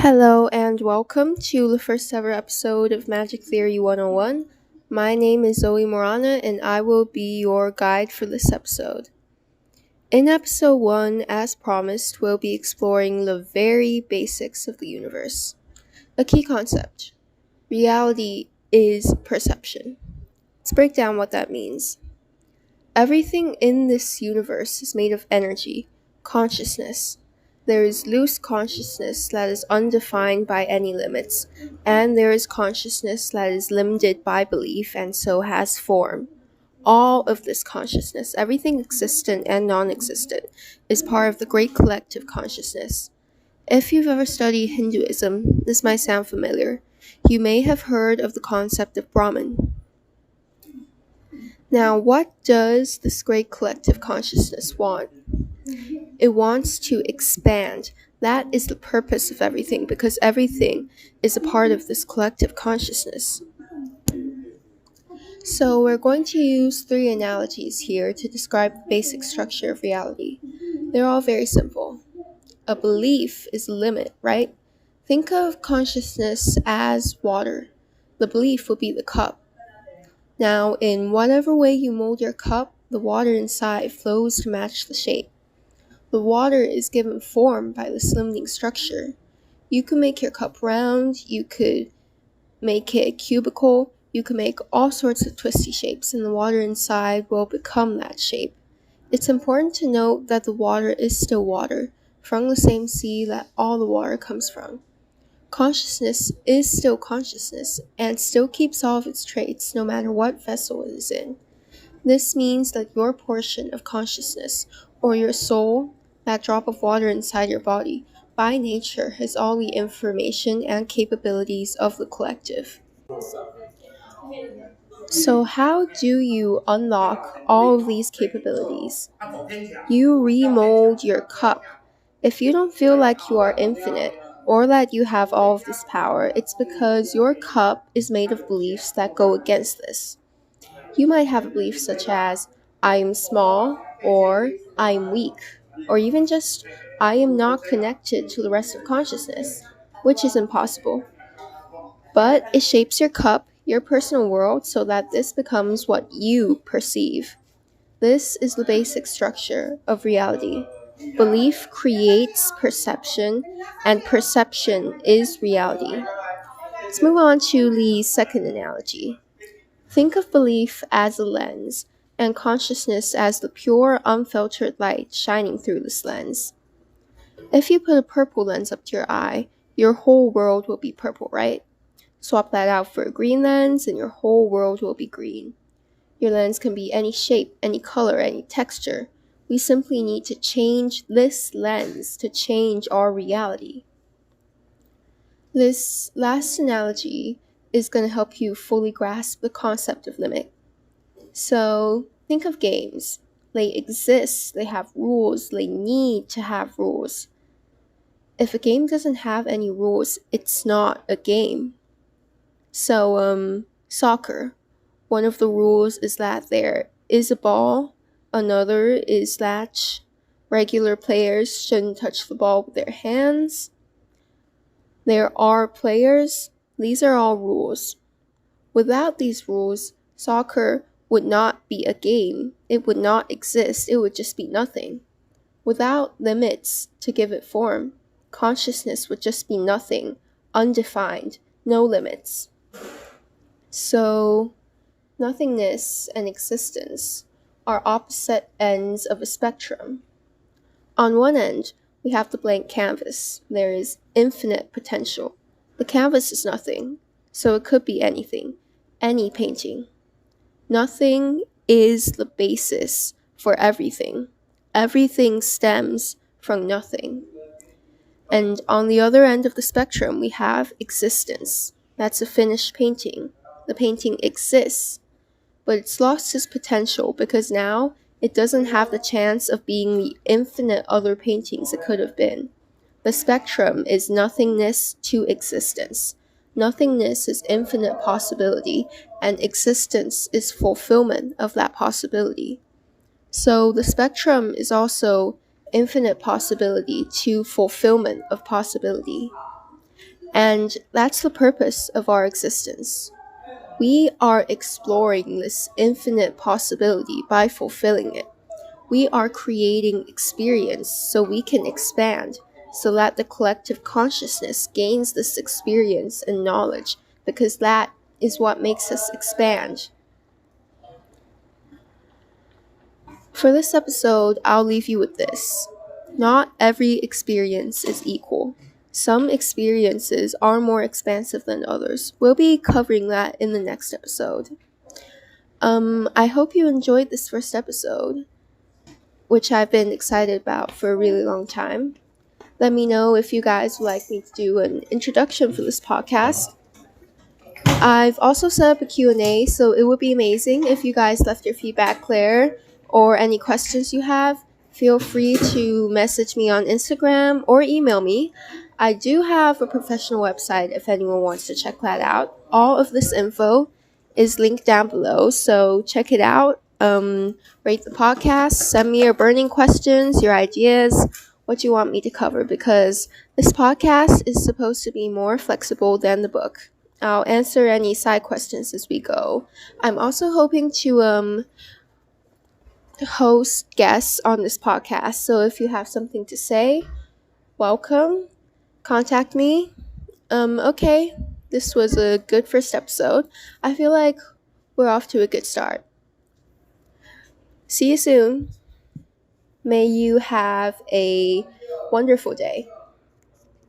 Hello and welcome to the first ever episode of Magic Theory 101. My name is Zoemorana and I will be your guide for this episode. In episode 1, as promised, we'll be exploring the very basics of the universe. A key concept. Reality is perception. Let's break down what that means. Everything in this universe is made of energy, consciousness. There is loose consciousness that is undefined by any limits, and there is consciousness that is limited by belief and so has form. All of this consciousness, everything existent and non-existent, is part of the great collective consciousness. If you've ever studied Hinduism, this might sound familiar. You may have heard of the concept of Brahman. Now, what does this great collective consciousness want? It wants to expand. That is the purpose of everything, because everything is a part of this collective consciousness. So we're going to use 3 analogies here to describe the basic structure of reality. They're all very simple. A belief is a limit, right? Think of consciousness as water. The belief will be the cup. Now, in whatever way you mold your cup, the water inside flows to match the shape. The water is given form by this limiting structure. You can make your cup round, you could make it cubical, you can make all sorts of twisty shapes, and the water inside will become that shape. It's important to note that the water is still water, from the same sea that all the water comes from. Consciousness is still consciousness, and still keeps all of its traits no matter what vessel it is in. This means that your portion of consciousness, or your soul, that drop of water inside your body, by nature has all the information and capabilities of the collective. So how do you unlock all of these capabilities? You remold your cup. If you don't feel like you are infinite, or that you have all of this power, it's because your cup is made of beliefs that go against this. You might have a belief such as, I am small, or I am weak, or even just, I am not connected to the rest of consciousness, which is impossible. But it shapes your cup, your personal world, so that this becomes what you perceive. This is the basic structure of reality. Belief creates perception, and perception is reality. Let's move on to the second analogy. Think of belief as a lens, and consciousness as the pure, unfiltered light shining through this lens. If you put a purple lens up to your eye, your whole world will be purple, right? Swap that out for a green lens, and your whole world will be green. Your lens can be any shape, any color, any texture. We simply need to change this lens to change our reality. This last analogy is going to help you fully grasp the concept of limit. So think of games. They exist, they have rules, they need to have rules. If a game doesn't have any rules, it's not a game. So, soccer. One of the rules is that there is a ball. Another is that regular players shouldn't touch the ball with their hands. There are players. These are all rules. Without these rules, soccer would not be a game. It would not exist. It would just be nothing. Without limits to give it form, consciousness would just be nothing, undefined, no limits. So, nothingness and existence are opposite ends of a spectrum. On one end, we have the blank canvas. There is infinite potential. The canvas is nothing, so it could be anything, any painting. Nothing is the basis for everything. Everything stems from nothing. And on the other end of the spectrum, we have existence. That's a finished painting. The painting exists, but it's lost its potential because now it doesn't have the chance of being the infinite other paintings it could have been. The spectrum is nothingness to existence. Nothingness is infinite possibility, and existence is fulfillment of that possibility. So the spectrum is also infinite possibility to fulfillment of possibility. And that's the purpose of our existence. We are exploring this infinite possibility by fulfilling it. We are creating experience so we can expand, so that the collective consciousness gains this experience and knowledge, because that is what makes us expand. For this episode, I'll leave you with this. Not every experience is equal. Some experiences are more expansive than others. We'll be covering that in the next episode. I hope you enjoyed this first episode, which I've been excited about for a really long time. Let me know if you guys would like me to do an introduction for this podcast. I've also set up a Q&A, so it would be amazing if you guys left your feedback there or any questions you have. Feel free to message me on Instagram or email me. I do have a professional website if anyone wants to check that out. All of this info is linked down below, so check it out. Rate the podcast, send me your burning questions, your ideas, what you want me to cover, because this podcast is supposed to be more flexible than the book. I'll answer any side questions as we go. I'm also hoping to host guests on this podcast, so if you have something to say, welcome. Contact me. Okay, this was a good first episode. I feel like we're off to a good start. See you soon. May you have a wonderful day.